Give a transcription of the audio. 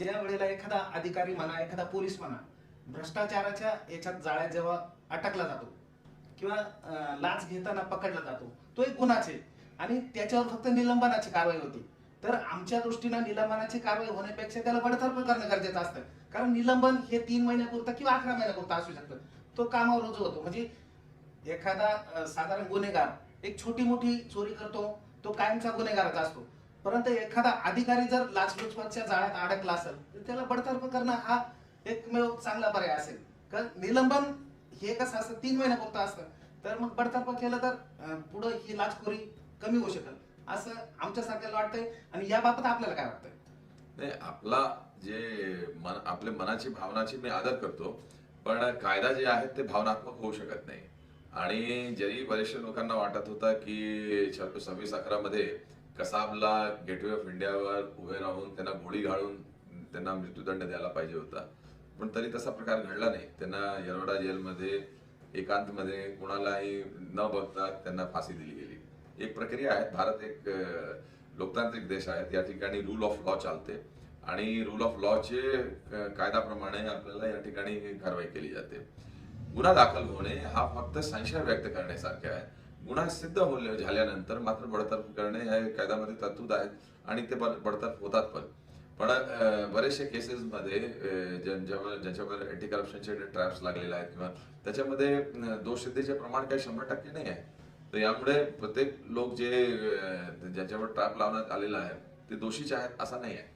ज्या वेळेला एखादा अधिकारी म्हणा, एखादा पोलीस म्हणा, भ्रष्टाचाराच्या याच्यात जाळ्यात जेव्हा अटकला जातो किंवा लाच घेताना पकडला जातो, तो एक गुन्हाच आहे आणि त्याच्यावर फक्त निलंबनाची कारवाई होती. तर आमच्या दृष्टीनं निलंबनाची कारवाई होण्यापेक्षा त्याला बडतर्फ करणं गरजेचं असतं. कारण निलंबन हे 3 महिन्यापुरतं किंवा 11 महिन्यापुरतं असू शकतं. तो कामावर रुजू होतो. म्हणजे एखादा साधारण गुन्हेगार एक छोटी मोठी चोरी करतो, तो कायमचा गुन्हेगारच असतो. परंतु एखादा अधिकारी जर लाचलुचपतच्या जाळ्यात अडकला असेल तर त्याला बडतर्फ करणं हा एकमेव चांगला पर्याय असेल. कारण निलंबन हे कसं असतं 3 महिन्यापुरतं असतं. तर मग बडतर्फ केलं तर पुढे ही लाचखोरी कमी होऊ शकेल असं आमच्यासारख्याला वाटतंय. आणि याबाबत आपल्याला काय वाटतंय? नाही, आपला आपल्या मनाची भावनाची मी आदर करतो, पण कायदा जे आहे ते भावनात्मक होऊ शकत नाही. आणि जरी बरेचशा लोकांना वाटत होतं की 26/11 मध्ये कसाबला गेटवे ऑफ इंडियावर उभे राहून त्यांना गोळी घालून त्यांना मृत्यूदंड द्यायला पाहिजे होता, पण तरी तसा प्रकार घडला नाही. त्यांना येरवडा जेलमध्ये एकांतमध्ये कुणालाही न बघता त्यांना फाशी दिली गेली. एक प्रक्रिया आहे. भारत एक लोकतांत्रिक देश आहे. या ठिकाणी रूल ऑफ लॉ चालते आणि रूल ऑफ लॉचे कायद्याप्रमाणे आपल्याला या ठिकाणी कारवाई केली जाते. गुन्हा दाखल होणे हा फक्त संशय व्यक्त करण्यासारखे आहे. गुन्हा सिद्ध झाल्यानंतर मात्र बडतर्फ करणे हे कायद्यामध्ये तरतूद आहेत आणि ते बडतर्फ होतात पण. पण बरेचशा केसेसमध्ये ज्यांच्यावर अँटी करप्शनचे ट्रॅप्स लागलेले आहेत किंवा त्याच्यामध्ये दोष सिद्धीचे प्रमाण काही 100% नाही आहे. तर यामुळे प्रत्येक लोक जे ज्यांच्यावर ट्रॅप लावण्यात आलेला आहे ते दोषीचे आहेत असं नाही आहे.